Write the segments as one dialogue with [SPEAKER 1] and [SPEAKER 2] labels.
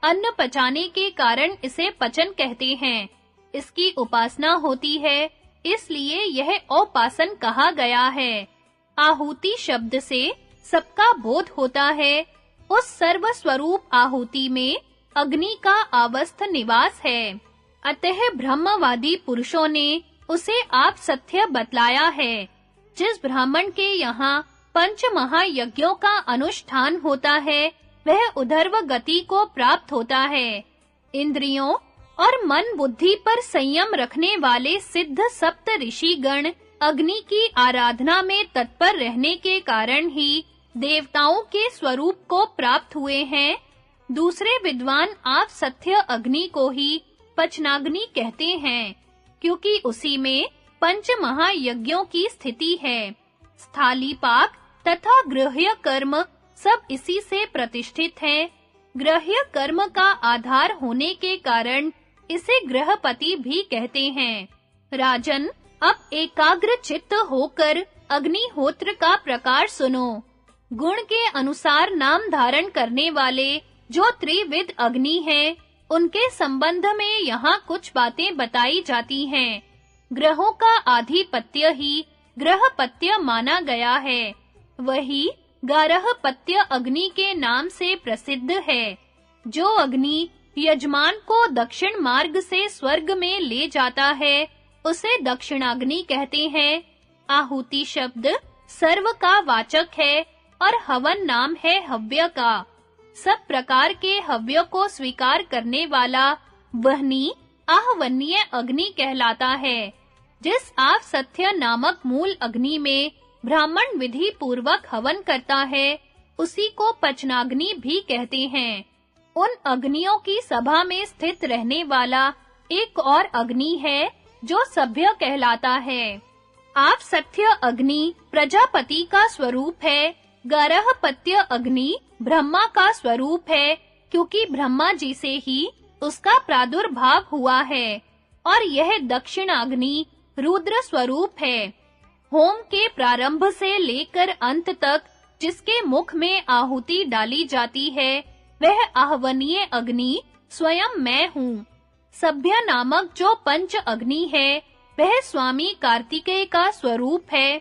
[SPEAKER 1] अन्न पचाने के कारण इसे पचन कहते हैं। इसकी उपासना होती है, इसलिए यह औपासन कहा गया है। आहुति शब्द से सबका बोध होता है। उस सर्व स्वरूप आहुति में अग्नि का आवस्थ निवास है। अतः ब्रह्मवादी पुरुषों ने उसे आप सत्य बतलाया है। जिस ब्राह्मण के यहाँ पंच महायज्ञों का अनुष्ठान होता है, वह उधर्व गति को प्राप्त होता है। इंद्रियों और मन बुद्धि पर संयम रखने वाले सिद्ध सप्त ऋषिगण अग्नि की आराधना में तत्पर रहने के कारण ही देवताओं के स्वरूप को प्राप्त हुए हैं। दूसरे विद्वान आप सत्य अग्नि को ही पचनाग्नि कहते हैं, क्योंकि उसी में पंच महायज्ञों की स्थिति है। स्थाली पाक तथा गृह्य कर्म सब इसी से प्रतिष्ठित हैं। गृह्य कर्म का आधार होने के कारण इसे गृहपति भी कहते हैं। राजन, अब एकाग्र चित्त होकर अग्निहोत्र का प्रकार सुनो। गुण के अनुसार नाम धारण करने वाले जो त्रिविध अग्नि हैं, उनके संबंध में यहाँ कुछ बातें बताई जाती हैं। ग्रहों का आधिपत्य ही ग्रहपत्य माना गया है। वही गारहपत्य अग्नि के नाम से प्रसिद्ध है। जो अग्नि यजमान को दक्षिण मार्ग से स्वर्ग में ले जाता है, उसे दक्षिणाग्नि कहते हैं। आहुति शब्द सर्व का वाचक है और हवन नाम है हव्य का। सब प्रकार के हव्य को स्वीकार करने वाला वहनी आहवनीय अग्नि कहलाता है। जिस आप सत्य नामक मूल अग्नि में ब्राह्मण विधि पूर्वक हवन करता है, उसी को पचनाग्नि भी कहते हैं। उन अग्नियों की सभा में स्थित रहने वाला एक और अग्नि है, जो सभ्य कहलाता है। आप सत्य अग्नि प्रजापति का स्वरूप है। गारहपत्य अग्नि ब्रह्मा का स्वरूप है, क्योंकि ब्रह्मा जी से ही उसका प्रादुर्भाव हुआ है। और यह दक्षिणाग्नि रुद्र स्वरूप है। होम के प्रारंभ से लेकर अंत तक जिसके मुख में आहुति डाली जाती है, वह आहवनीय अग्नि स्वयं मैं हूँ। सभ्य नामक जो पंच अग्नि है, वह स्वामी कार्तिकेय का स्वरूप है।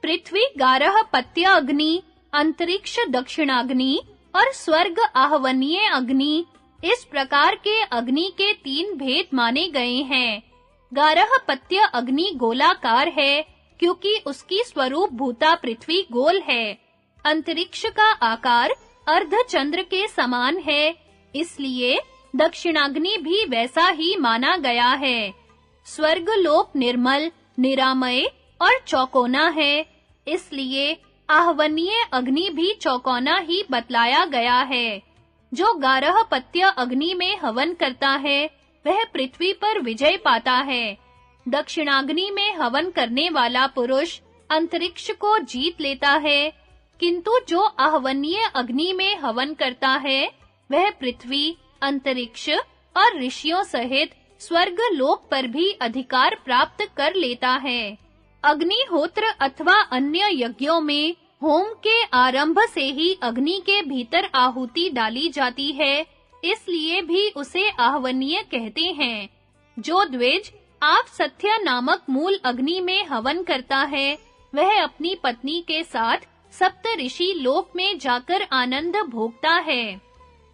[SPEAKER 1] पृथ्वी गारहपत्य अग्नि, अंतरिक्ष दक्षिणाग्नि और स्वर्ग आहवनीय अग्नि, इस प्रकार के अग्नि के तीन भेद माने गए हैं। गारहपत्य अग्नि गोलाकार है, क्योंकि उसकी स्वरूप भूता पृथ्वी गोल है। अंतरिक्ष का आकार अर्धचंद्र के समान है, इसलिए दक्षिणाग्नि भी वैसा ही माना गया है। स्वर्ग लोक निर्मल, निरामय और चौकोना है, इसलिए आहवनीय अग्नि भी चौकोना ही बतलाया गया है। जो गारहपत्य अग्नि में हवन करता है, वह पृथ्वी पर विजय पाता है। दक्षिणाग्नि में हवन करने वाला पुरुष अंतरिक्ष को जीत लेता है, किंतु जो आहवनीय अग्नि में हवन करता है, वह पृथ्वी, अंतरिक्ष और ऋषियों सहित स्वर्ग लोक पर भी अधिकार प्राप्त कर लेता है। अग्निहोत्र अथवा अन्य यज्ञों में होम के आरंभ से ही अग्नि के भीतर आहुति डाली जाती है, इसलिए भी उसे आहवनीय कहते हैं। जो द्विज आप सत्य नामक मूल अग्नि में हवन करता है, वह अपनी पत्नी के साथ सप्त ऋषि लोक में जाकर आनंद भोगता है।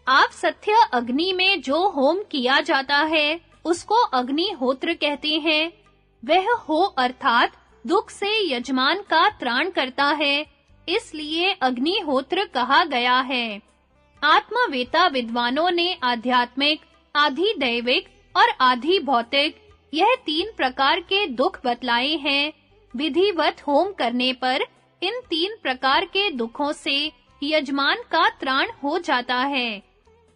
[SPEAKER 1] आप सत्य अग्नि में जो होम किया जाता है, उसको अग्निहोत्र कहते हैं। वह हो अर्थात दुख से यजमान का त्राण करता है, इसलिए अग्निहोत्र कहा गया है। आत्मवेता विद्वानों ने आध्यात्मिक, आधि दैविक और आधि भौतिक यह तीन प्रकार के दुख बतलाए हैं। विधिवत होम करने पर इन तीन प्रकार के दुखों से यजमान का त्राण हो जाता है।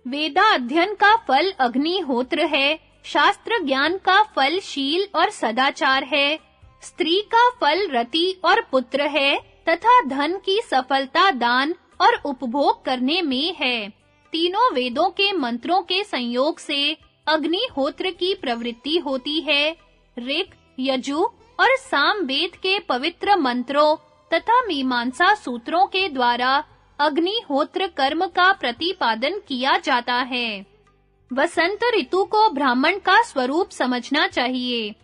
[SPEAKER 1] वेदा अध्ययन का फल अग्निहोत्र है, शास्त्र ज्ञान का फल शील और सदाचार है, स्त्री का फल रति और पुत्र है तथा धन की सफलता दान और उपभोग करने में है। तीनों वेदों के मंत्रों के संयोग से अग्निहोत्र की प्रवृत्ति होती है। ऋक, यजु और साम वेद के पवित्र मंत्रों तथा मीमांसा सूत्रों के द्वारा अग्निहोत्र कर्म का प्रतिपादन किया जाता है। वसंत ऋतु को ब्राह्मण का स्वरूप समझना चाहिए।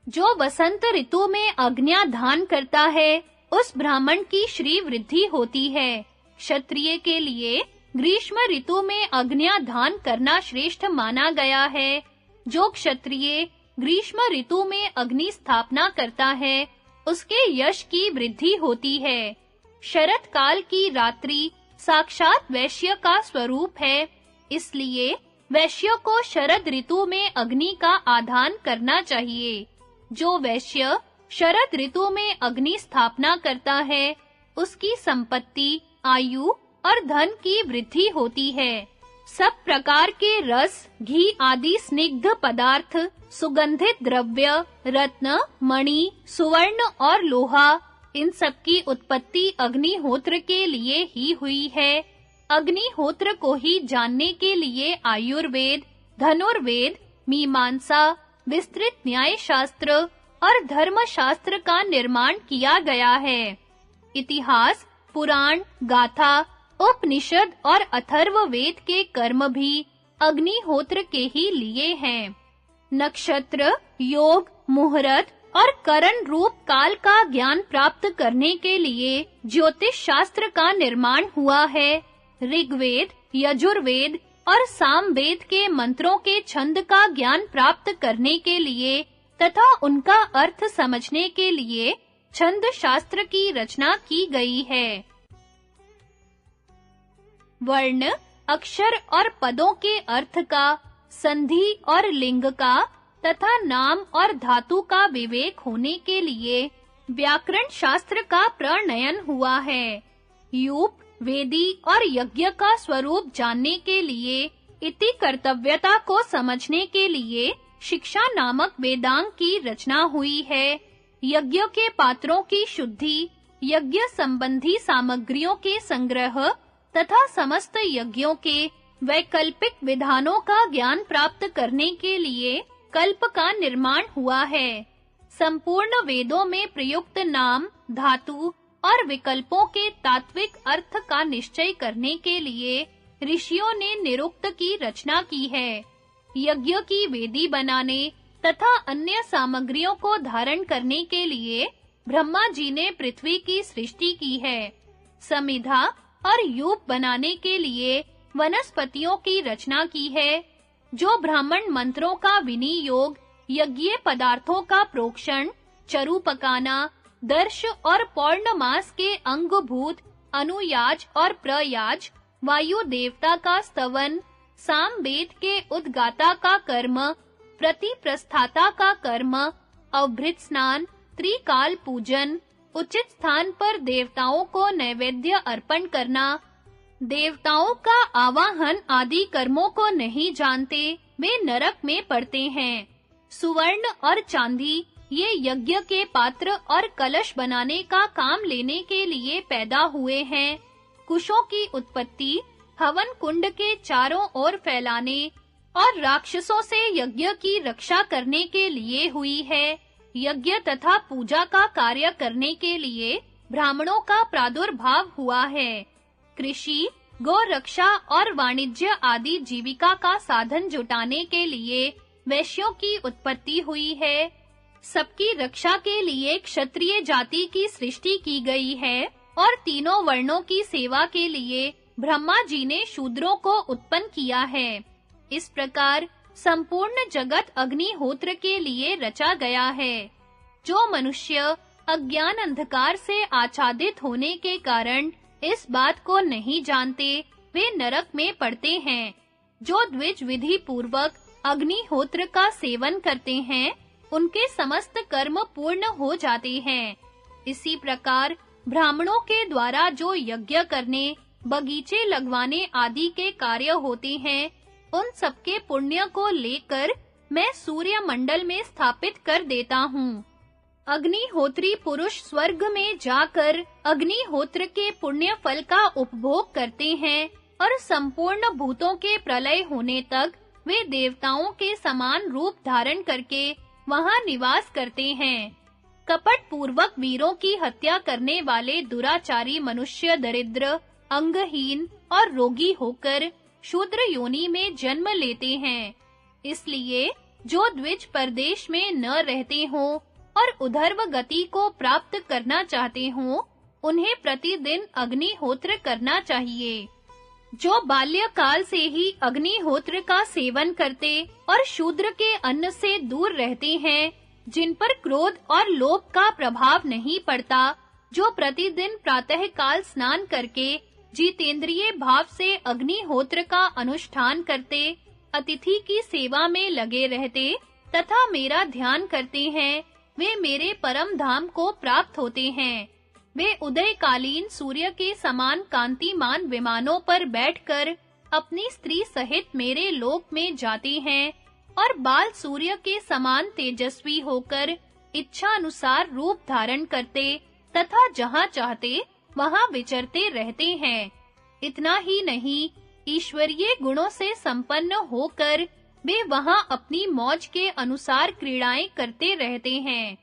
[SPEAKER 1] जो वसंत ऋतु में अग्न्या दान करता है, उस ब्राह्मण की श्री वृद्धि होती है। क्षत्रिय के लिए ग्रीष्म ऋतु में अग्न्या दान करना श्रेष्ठ माना गया है। जो क्षत्रिय ग्रीष्म ऋतु में अग्नि स्थापना करता है, उसके यश की वृद्धि होती है। शरत काल की रात्रि साक्षात वैश्य का स्वरूप है, इसलिए वैश्य को शरद ऋतु में अग्नि का आधान करना चाहिए। जो वैश्य शरद ऋतु में अग्नि स्थापना करता है, उसकी संपत्ति, आयु और धन की वृद्धि होती है। सब प्रकार के रस, घी आदि स्निग्ध पदार्थ, सुगंधित द्रव्य, रत्न, मणि, सुवर्ण और लोहा, इन सब की उत्पत्ति अग्निहोत्र के लिए ही हुई है। अग्निहोत्र को ही जानने के लिए आयुर्वेद, धनुर्वेद, मीमांसा, विस्तृत न्याय शास्त्र और धर्म शास्त्र का निर्माण किया गया है। इतिहास, पुराण, गाथा, उपनिषद और अथर्ववेद के कर्म भी अग्निहोत्र के ही लिए हैं। नक्षत्र, योग, मुहूर्त और करण रूप काल का ज्ञान प्राप्त करने के लिए ज्योतिष शास्त्र का निर्माण हुआ है। ऋग्वेद, यजुर्वेद और सामवेद के मंत्रों के छंद का ज्ञान प्राप्त करने के लिए तथा उनका अर्थ समझने के लिए छंद शास्त्र की रचना की गई है। वर्ण, अक्षर और पदों के अर्थ का, संधि और लिंग का तथा नाम और धातु का विवेक होने के लिए व्याकरण शास्त्र का प्रणयन हुआ है। यूप, वेदी और यज्ञ का स्वरूप जानने के लिए, इति कर्तव्यता को समझने के लिए शिक्षा नामक वेदांग की रचना हुई है। यज्ञ के पात्रों की शुद्धि, यज्ञ संबंधी सामग्रियों के संग्रह तथा समस्त यज्ञों के वैकल्पिक विधानों का ज्ञान प्राप्त करने के लिए कल्प का निर्माण हुआ है। संपूर्ण वेदों में प्रयुक्त नाम, धातु और विकल्पों के तात्विक अर्थ का निश्चय करने के लिए ऋषियों ने निरुक्त की रचना की है। यज्ञ की वेदी बनाने तथा अन्य सामग्रियों को धारण करने के लिए ब्रह्मा जी ने पृथ्वी की सृष्टि की है। समिधा और यूप बनाने के लिए वनस्पतियों की रचना की है। जो ब्राह्मण मंत्रों का विनियोग, यज्ञीय पदार्थों का प्रोक्षण, चरु पकाना, दर्श और पौर्णमास के अंगभूत, अनुयाज और प्रयाज, वायु देवता का स्तवन, सामवेद के उद्गाता का कर्म, प्रतिप्रस्थाता का कर्म, अवभृत स्नान, त्रिकाल पूजन, उचित स्थान पर देवताओं को नैवेद्य अर्पण करना, देवताओं का आवाहन आदि कर्मों को नहीं जानते, वे नरक में पड़ते हैं। सुवर्ण और चांदी ये यज्ञ के पात्र और कलश बनाने का काम लेने के लिए पैदा हुए हैं। कुशों की उत्पत्ति हवन कुंड के चारों ओर फैलाने और राक्षसों से यज्ञ की रक्षा करने के लिए हुई है। यज्ञ तथा पूजा का कार्य करने के लिए ब्राह्मणों का प्रादुर्भाव हुआ है। कृषि, गौ रक्षा और वाणिज्य आदि जीविका का साधन जुटाने के लिए वैश्यों की उत्पत्ति हुई है। सबकी रक्षा के लिए क्षत्रिय जाति की सृष्टि की गई है और तीनों वर्णों की सेवा के लिए ब्रह्मा जी ने शूद्रों को उत्पन्न किया है। इस प्रकार संपूर्ण जगत अग्निहोत्र के लिए रचा गया है। जो मनुष्य अज्ञान अंधकार से आच्छादित होने के कारण इस बात को नहीं जानते, वे नरक में पड़ते हैं। जो द्विज विधि पूर्वक अग्निहोत्र का सेवन करते हैं, उनके समस्त कर्म पूर्ण हो जाते हैं। इसी प्रकार ब्राह्मणों के द्वारा जो यज्ञ करने, बगीचे लगवाने आदि के कार्य होते हैं, उन सबके पुण्य को लेकर मैं सूर्य मंडल में स्थापित कर देता हूँ। अग्निहोत्री पुरुष स्वर्ग में जाकर अग्निहोत्र के पुण्य फल का उपभोग करते हैं और संपूर्ण भूतों के प्रलय होने तक वे देवताओं के समान रूप धारण करके वहां निवास करते हैं। कपट पूर्वक वीरों की हत्या करने वाले दुराचारी मनुष्य दरिद्र, अंगहीन और रोगी होकर शूद्र योनि में जन्म लेते हैं। इसलिए जो द्विज परदेश में न रहते हों और उधर्व गति को प्राप्त करना चाहते हों, उन्हें प्रतिदिन अग्निहोत्र करना चाहिए। जो बाल्यकाल से ही अग्निहोत्र का सेवन करते और शूद्र के अन्न से दूर रहते हैं, जिन पर क्रोध और लोभ का प्रभाव नहीं पड़ता, जो प्रतिदिन प्रातःकाल स्नान करके जितेंद्रिय भाव से अग्निहोत्र का अनुष्ठान करते, अतिथि की सेवा में लगे रहते तथा मेरा ध्यान करते हैं, वे मेरे परम धाम को प्राप्त होते हैं। वे उदयकालीन सूर्य के समान कांतिमान विमानों पर बैठकर अपनी स्त्री सहित मेरे लोक में जाते हैं और बाल सूर्य के समान तेजस्वी होकर इच्छा अनुसार रूप धारण करते तथा जहां चाहते वहां विचरते रहते हैं। इतना ही नहीं, ईश्वरीय गुणों से संपन्न होकर वे वहां अपनी मौज के अनुसार क्रीड़ाएं करते रहते हैं।